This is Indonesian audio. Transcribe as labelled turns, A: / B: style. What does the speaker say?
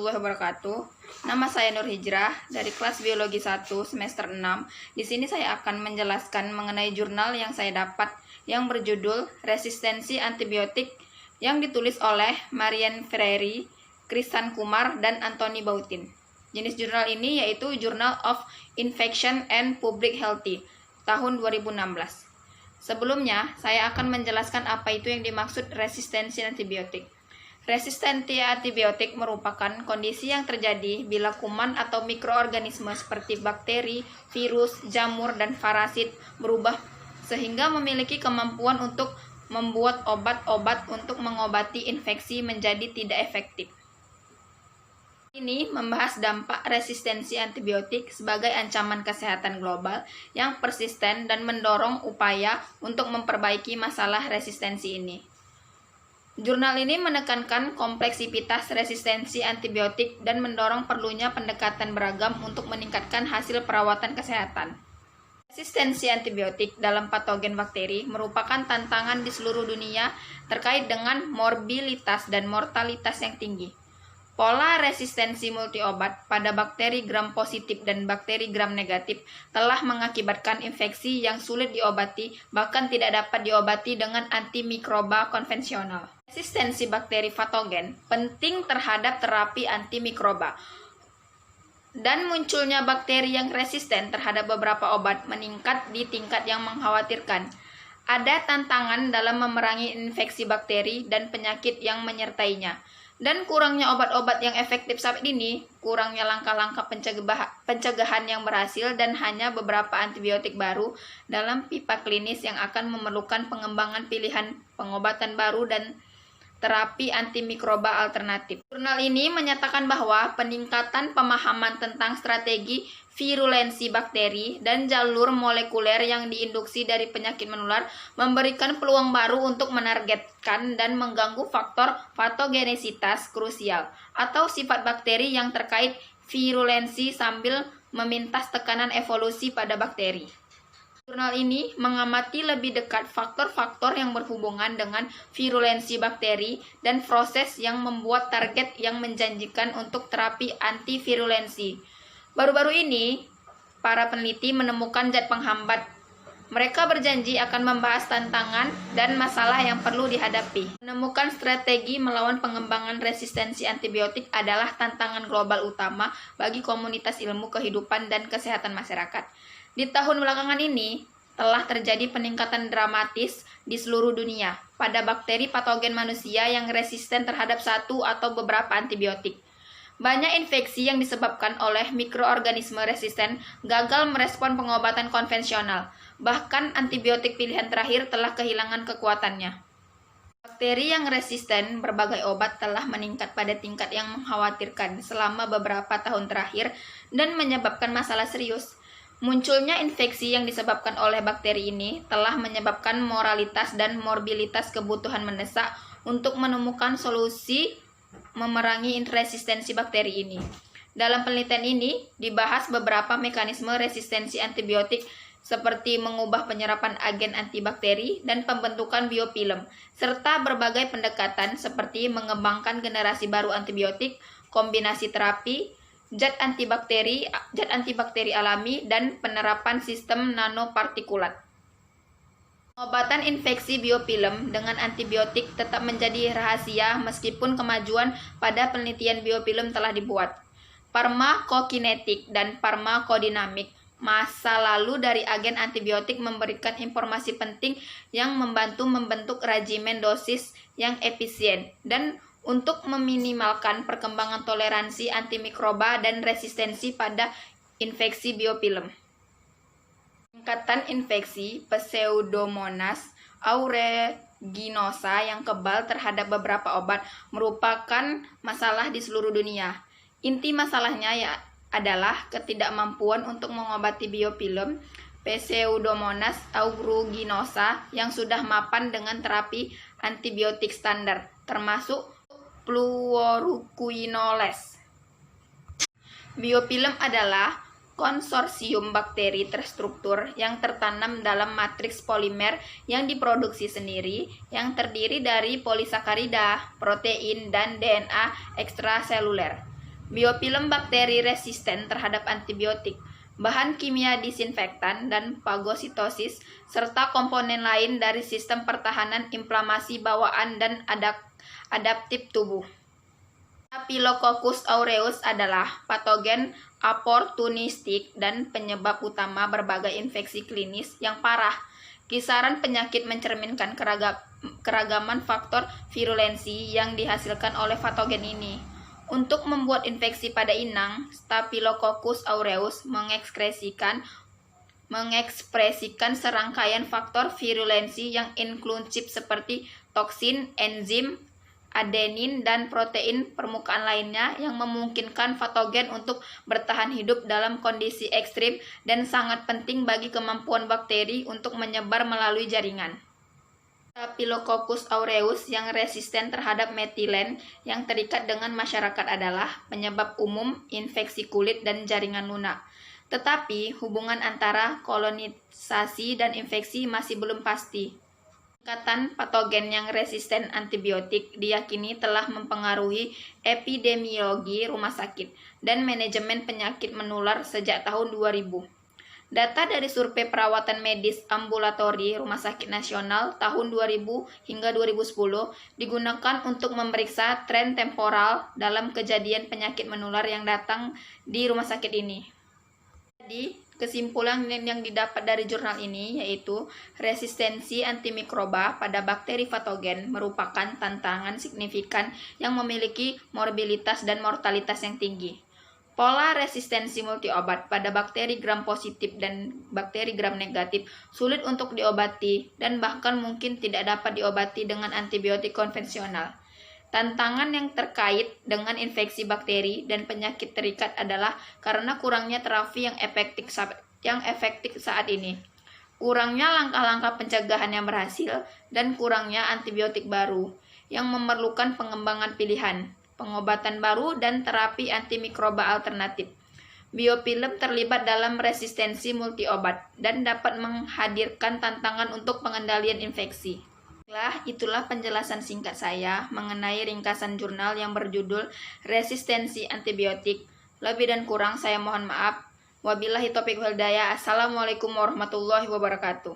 A: warahmatullahi wabarakatuh. Nama saya Nur Hijrah dari kelas Biologi 1 semester 6. Di sini saya akan menjelaskan mengenai jurnal yang saya dapat yang berjudul Resistensi Antibiotik yang ditulis oleh Marian Ferreri, Kristan Kumar, dan Anthony Bautin. Jenis jurnal ini yaitu Journal of Infection and Public Health tahun 2016. Sebelumnya, saya akan menjelaskan apa itu yang dimaksud resistensi antibiotik. Resistensi antibiotik merupakan kondisi yang terjadi bila kuman atau mikroorganisme seperti bakteri, virus, jamur, dan parasit berubah sehingga memiliki kemampuan untuk membuat obat-obat untuk mengobati infeksi menjadi tidak efektif. Ini membahas dampak resistensi antibiotik sebagai ancaman kesehatan global yang persisten dan mendorong upaya untuk memperbaiki masalah resistensi ini. Jurnal ini menekankan kompleksitas resistensi antibiotik dan mendorong perlunya pendekatan beragam untuk meningkatkan hasil perawatan kesehatan. Resistensi antibiotik dalam patogen bakteri merupakan tantangan di seluruh dunia terkait dengan morbilitas dan mortalitas yang tinggi. Pola resistensi multiobat pada bakteri gram positif dan bakteri gram negatif telah mengakibatkan infeksi yang sulit diobati, bahkan tidak dapat diobati dengan antimikroba konvensional. Resistensi bakteri patogen penting terhadap terapi antimikroba, dan munculnya bakteri yang resisten terhadap beberapa obat meningkat di tingkat yang mengkhawatirkan. Ada tantangan dalam memerangi infeksi bakteri dan penyakit yang menyertainya. Dan kurangnya obat-obat yang efektif saat ini, kurangnya langkah-langkah pencegahan yang berhasil, dan hanya beberapa antibiotik baru dalam pipa klinis yang akan memerlukan pengembangan pilihan pengobatan baru dan terapi antimikroba alternatif. Jurnal ini menyatakan bahwa peningkatan pemahaman tentang strategi virulensi bakteri dan jalur molekuler yang diinduksi dari penyakit menular memberikan peluang baru untuk menargetkan dan mengganggu faktor patogenesitas krusial atau sifat bakteri yang terkait virulensi sambil memintas tekanan evolusi pada bakteri. Jurnal ini mengamati lebih dekat faktor-faktor yang berhubungan dengan virulensi bakteri dan proses yang membuat target yang menjanjikan untuk terapi antivirulensi. Baru-baru ini, para peneliti menemukan zat penghambat. Mereka berjanji akan membahas tantangan dan masalah yang perlu dihadapi. Menemukan strategi melawan pengembangan resistensi antibiotik adalah tantangan global utama bagi komunitas ilmu kehidupan dan kesehatan masyarakat. Di tahun belakangan ini, telah terjadi peningkatan dramatis di seluruh dunia pada bakteri patogen manusia yang resisten terhadap satu atau beberapa antibiotik. Banyak infeksi yang disebabkan oleh mikroorganisme resisten gagal merespon pengobatan konvensional. Bahkan antibiotik pilihan terakhir telah kehilangan kekuatannya. Bakteri yang resisten berbagai obat telah meningkat pada tingkat yang mengkhawatirkan selama beberapa tahun terakhir dan menyebabkan masalah serius. Munculnya infeksi yang disebabkan oleh bakteri ini telah menyebabkan mortalitas dan morbilitas kebutuhan mendesak untuk menemukan solusi memerangi resistensi bakteri ini. Dalam penelitian ini dibahas beberapa mekanisme resistensi antibiotik seperti mengubah penyerapan agen antibakteri dan pembentukan biofilm, serta berbagai pendekatan seperti mengembangkan generasi baru antibiotik, kombinasi terapi, zat antibakteri alami, dan penerapan sistem nanopartikulat. Pengobatan infeksi biofilm dengan antibiotik tetap menjadi rahasia meskipun kemajuan pada penelitian biofilm telah dibuat. Farmakokinetik dan farmakodinamik masa lalu dari agen antibiotik memberikan informasi penting yang membantu membentuk regimen dosis yang efisien dan untuk meminimalkan perkembangan toleransi antimikroba dan resistensi pada infeksi biofilm. Peningkatan infeksi Pseudomonas aeruginosa yang kebal terhadap beberapa obat merupakan masalah di seluruh dunia. Inti masalahnya adalah ketidakmampuan untuk mengobati biofilm Pseudomonas aeruginosa yang sudah mapan dengan terapi antibiotik standar, termasuk fluoroquinolones. Biofilm adalah konsorsium bakteri terstruktur yang tertanam dalam matriks polimer yang diproduksi sendiri, yang terdiri dari polisakarida, protein, dan DNA ekstraseluler. biofilm bakteri resisten terhadap antibiotik, bahan kimia disinfektan dan fagositosis, serta komponen lain dari sistem pertahanan inflamasi bawaan dan adaptif tubuh. Staphylococcus aureus adalah patogen oportunistik dan penyebab utama berbagai infeksi klinis yang parah. Kisaran penyakit mencerminkan keragaman faktor virulensi yang dihasilkan oleh patogen ini. Untuk membuat infeksi pada inang, Staphylococcus aureus mengekspresikan serangkaian faktor virulensi yang inklusif seperti toksin, enzim, adenin, dan protein permukaan lainnya yang memungkinkan patogen untuk bertahan hidup dalam kondisi ekstrim dan sangat penting bagi kemampuan bakteri untuk menyebar melalui jaringan. Staphylococcus aureus yang resisten terhadap metilen yang terikat dengan masyarakat adalah penyebab umum infeksi kulit dan jaringan lunak. Tetapi hubungan antara kolonisasi dan infeksi masih belum pasti. Tingkatan patogen yang resisten antibiotik diyakini telah mempengaruhi epidemiologi rumah sakit dan manajemen penyakit menular sejak tahun 2000. Data dari survei perawatan medis ambulatori Rumah Sakit Nasional tahun 2000 hingga 2010 digunakan untuk memeriksa tren temporal dalam kejadian penyakit menular yang datang di rumah sakit ini. Jadi, kesimpulan yang didapat dari jurnal ini yaitu resistensi antimikroba pada bakteri patogen merupakan tantangan signifikan yang memiliki morbilitas dan mortalitas yang tinggi. Pola resistensi multiobat pada bakteri gram positif dan bakteri gram negatif sulit untuk diobati dan bahkan mungkin tidak dapat diobati dengan antibiotik konvensional. Tantangan yang terkait dengan infeksi bakteri dan penyakit terikat adalah karena kurangnya terapi yang efektif saat ini, kurangnya langkah-langkah pencegahan yang berhasil, dan kurangnya antibiotik baru yang memerlukan pengembangan pilihan, pengobatan baru, dan terapi antimikroba alternatif. Biofilm terlibat dalam resistensi multiobat dan dapat menghadirkan tantangan untuk pengendalian infeksi. Itulah penjelasan singkat saya mengenai ringkasan jurnal yang berjudul Resistensi Antibiotik. Lebih dan kurang saya mohon maaf. Wabillahi taufiq wal hidayah. Assalamualaikum warahmatullahi wabarakatuh.